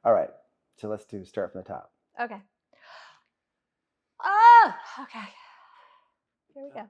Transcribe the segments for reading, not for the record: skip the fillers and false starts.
All right, so let's start from the top. Okay. Oh, okay. Here we go.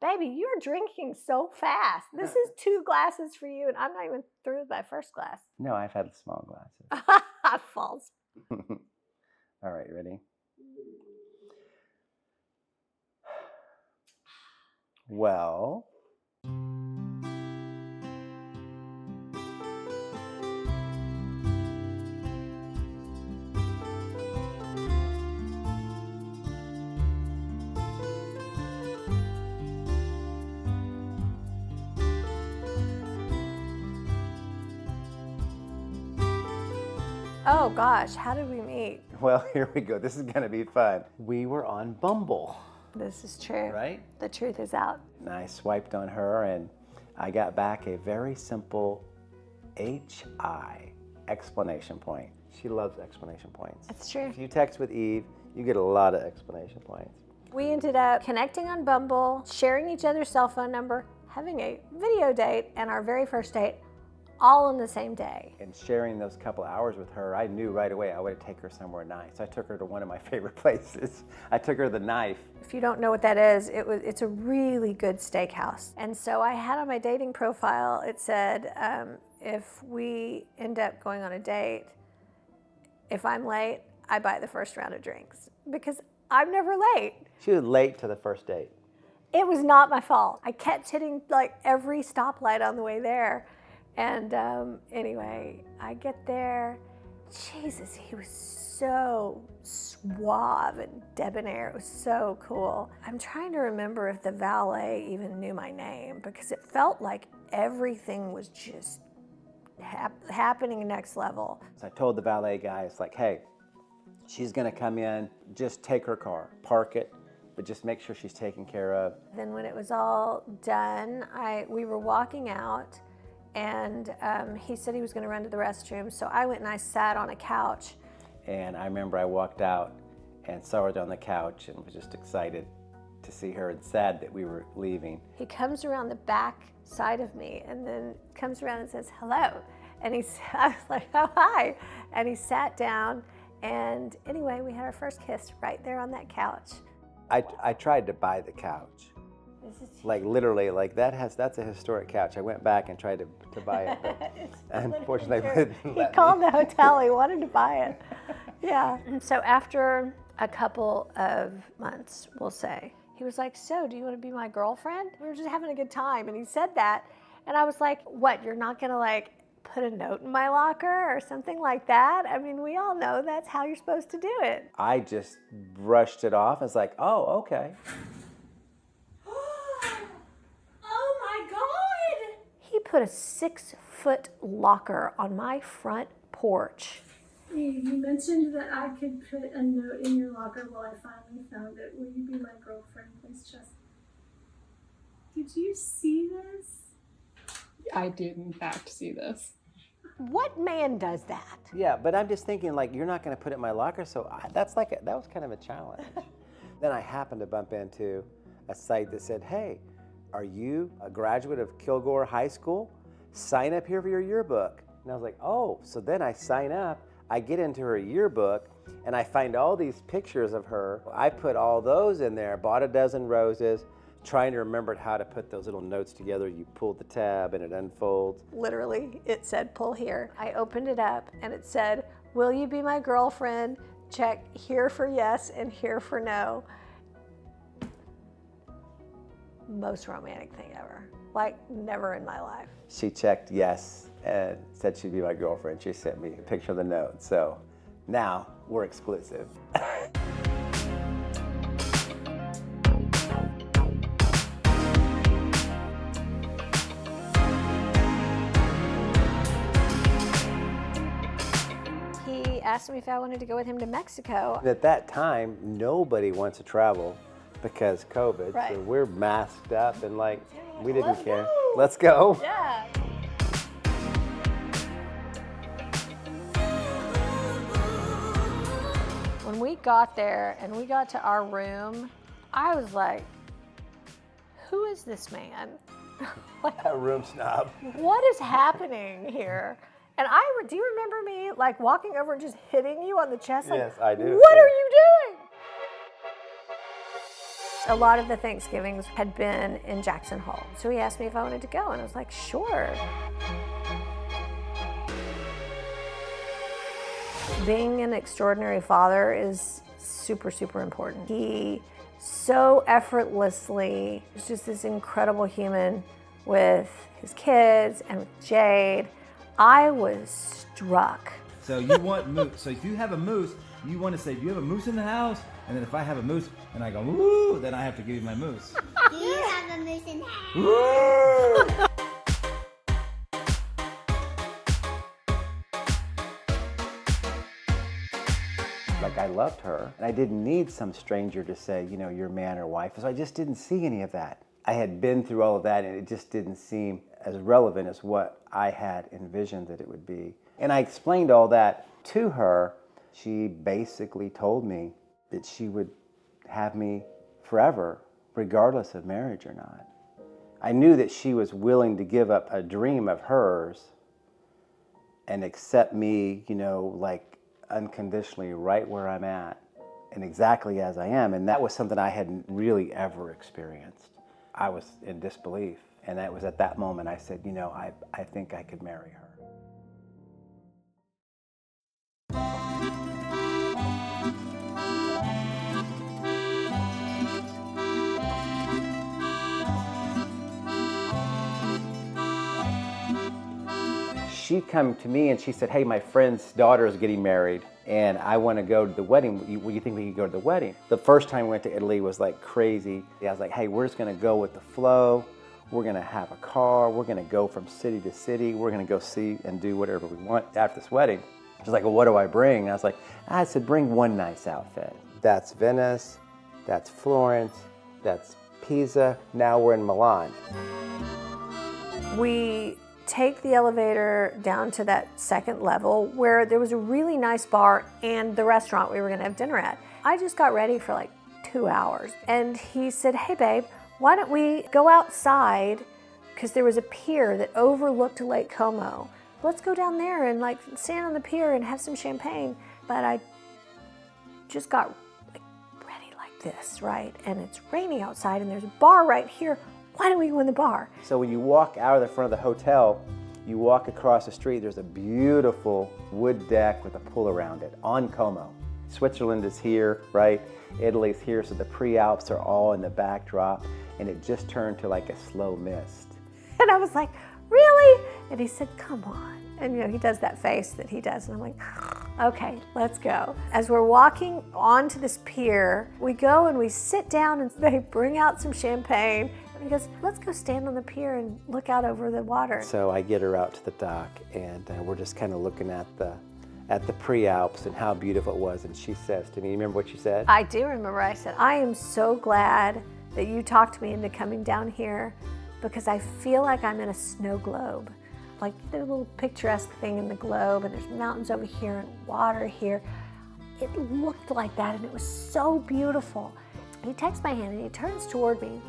Baby, you're drinking so fast. This is 2 glasses for you, and I'm not even through with my first glass. No, I've had small glasses. False. All right, ready? Well, Oh gosh, how did we meet? well, here we go. This is gonna be fun. We were on Bumble, This is true. right? The truth is out. And I swiped on her, and I got back a very simple HI explanation point. She loves explanation points. That's true. If you text with Eve, you get a lot of explanation points. We ended up connecting on Bumble, sharing each other's cell phone number, having a video date, and our very first date all on the same day. And sharing those couple hours with her, I knew right away I would take her somewhere nice. I took her to one of my favorite places. I took her to the Knife. If you don't know what that is, it's a really good steakhouse. And so I had on my dating profile, it said, if we end up going on a date, if I'm late, I buy the first round of drinks because I'm never late. She was late to the first date. It was not my fault. I kept hitting like every stoplight on the way there. And anyway, I get there. Jesus, he was so suave and debonair. It was so cool. I'm trying to remember if the valet even knew my name because it felt like everything was just happening next level. So I told the valet guy, it's like, hey, she's gonna come in, just take her car, park it, but just make sure she's taken care of. Then when it was all done, we were walking out, and he said he was going to run to the restroom, so I went and I sat on a couch. And I remember I walked out and saw her on the couch and was just excited to see her and sad that we were leaving. He comes around the back side of me and then comes around and says, hello. And I was like, oh, hi. And he sat down, and anyway, we had our first kiss right there on that couch. I tried to buy the couch. Like literally, like that's a historic couch. I went back and tried to buy it, but unfortunately he called the hotel. He wanted to buy it. Yeah. And so after a couple of months, we'll say, he was like, so do you want to be my girlfriend? We were just having a good time. And he said that. And I was like, what, you're not going to like put a note in my locker or something like that? I mean, we all know that's how you're supposed to do it. I just brushed it off. It's like, oh, okay. He put a 6-foot locker on my front porch. You mentioned that I could put a note in your locker. Well, I finally found it. Will you be my girlfriend, please, Jess? Did you see this? I did, in fact, see this. What man does that? Yeah, but I'm just thinking, like, you're not going to put it in my locker, so that was kind of a challenge. Then I happened to bump into a site that said, hey, are you a graduate of Kilgore High School? Sign up here for your yearbook. And I was like, oh, so then I sign up, I get into her yearbook, and I find all these pictures of her. I put all those in there, bought a dozen roses, trying to remember how to put those little notes together. You pull the tab and it unfolds. Literally, it said, pull here. I opened it up and it said, will you be my girlfriend? Check here for yes and here for no. Most romantic thing ever. Like, never in my life. She checked yes and said she'd be my girlfriend. She sent me a picture of the note. So now we're exclusive. He asked me if I wanted to go with him to Mexico. At that time, nobody wants to travel because COVID. Right. So we're masked up and like, we didn't Let's care. go. Let's go. Yeah. When we got there and we got to our room, I was like, who is this man? A room snob. What is happening here? And do you remember me like walking over and just hitting you on the chest? Like, Yes, I do. What Yeah. are you doing? A lot of the Thanksgivings had been in Jackson Hole. So he asked me if I wanted to go, and I was like, sure. Being an extraordinary father is super, super important. He so effortlessly is just this incredible human with his kids and with Jade. I was struck. So you want moose. So if you have a moose, you want to say, do you have a moose in the house? And then if I have a moose and I go, woo, then I have to give you my moose. Do you have a moose in the house? Like, I loved her, and I didn't need some stranger to say, you know, you're man or wife. So I just didn't see any of that. I had been through all of that, and it just didn't seem as relevant as what I had envisioned that it would be. And I explained all that to her. She basically told me that she would have me forever, regardless of marriage or not. I knew that she was willing to give up a dream of hers and accept me, you know, like, unconditionally right where I'm at and exactly as I am. And that was something I hadn't really ever experienced. I was in disbelief. And it was at that moment I said, you know, I think I could marry her. She came to me and she said, hey, my friend's daughter is getting married and I want to go to the wedding. Will you think we could go to the wedding? The first time we went to Italy was like crazy. I was like, hey, we're just going to go with the flow. We're going to have a car. We're going to go from city to city. We're going to go see and do whatever we want after this wedding. She's like, well, what do I bring? And I said, bring one nice outfit. That's Venice. That's Florence. That's Pisa. Now we're in Milan. We take the elevator down to that second level where there was a really nice bar and the restaurant we were gonna have dinner at. I just got ready for like 2 hours. And he said, hey babe, why don't we go outside, because there was a pier that overlooked Lake Como. Let's go down there and like stand on the pier and have some champagne. But I just got like ready like this, right? And it's raining outside and there's a bar right here. Why don't we go in the bar? So when you walk out of the front of the hotel, you walk across the street, there's a beautiful wood deck with a pool around it on Como. Switzerland is here, right? Italy's here, so the pre-Alps are all in the backdrop, and it just turned to like a slow mist. And I was like, really? And he said, come on. And you know, he does that face that he does, and I'm like, okay, let's go. As we're walking onto this pier, we go and we sit down and they bring out some champagne. He goes, let's go stand on the pier and look out over the water. So I get her out to the dock, and we're just kind of looking at the pre-Alps and how beautiful it was. And she says to me, you remember what she said? I do remember. I said, I am so glad that you talked me into coming down here, because I feel like I'm in a snow globe. Like the little picturesque thing in the globe, and there's mountains over here and water here. It looked like that, and it was so beautiful. He takes my hand and he turns toward me.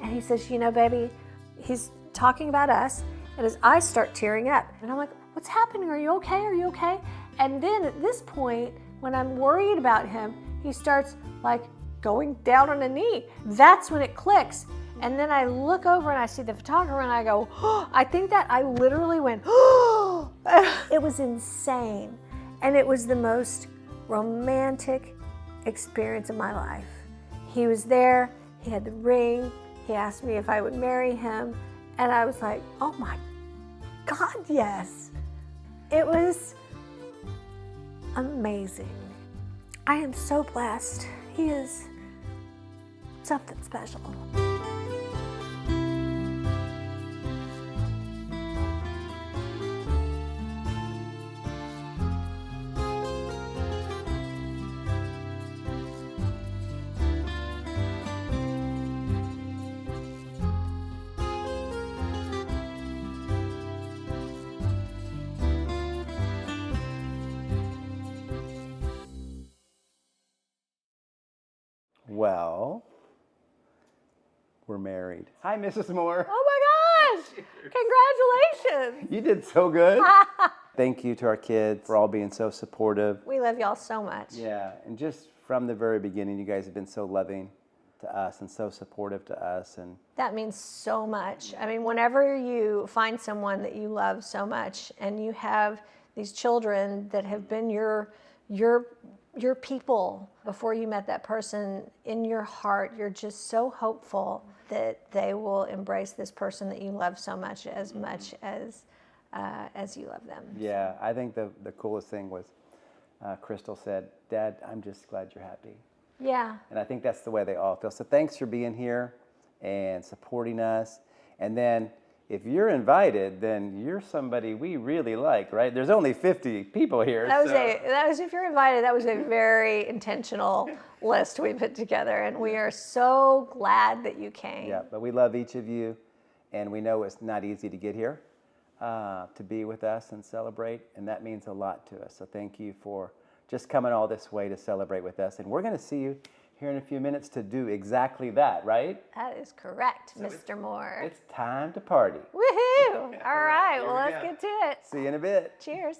And he says, you know, baby, he's talking about us, and his eyes start tearing up. And I'm like, what's happening? Are you okay? Are you okay? And then at this point, when I'm worried about him, he starts like going down on a knee. That's when it clicks. And then I look over and I see the photographer and I go, oh, I think that I literally went, oh. It was insane. And it was the most romantic experience of my life. He was there, he had the ring, he asked me if I would marry him, and I was like, oh my God, yes. It was amazing. I am so blessed. He is something special. Well, we're married. Hi, Mrs. Moore. Oh my gosh! Congratulations! You did so good. Thank you to our kids for all being so supportive. We love y'all so much. Yeah, and just from the very beginning, you guys have been so loving to us and so supportive to us. And That means so much. I mean, whenever you find someone that you love so much and you have these children that have been your people before you met that person, in your heart, you're just so hopeful that they will embrace this person that you love so much as you love them. yeah, I think the coolest thing was Crystal said, "Dad, I'm just glad you're happy." Yeah. And I think that's the way they all feel. So thanks for being here and supporting us. And then if you're invited, then you're somebody we really like, right? There's only 50 people here. That was if you're invited, that was a very intentional list we put together, and we are so glad that you came. Yeah, but we love each of you, and we know it's not easy to get here to be with us and celebrate, and that means a lot to us. So thank you for just coming all this way to celebrate with us. And we're going to see you here in a few minutes to do exactly that, right? That is correct, Mr. Moore. It's time to party. Woohoo! All right, Here well, we let's go. get to it. See you in a bit. Cheers.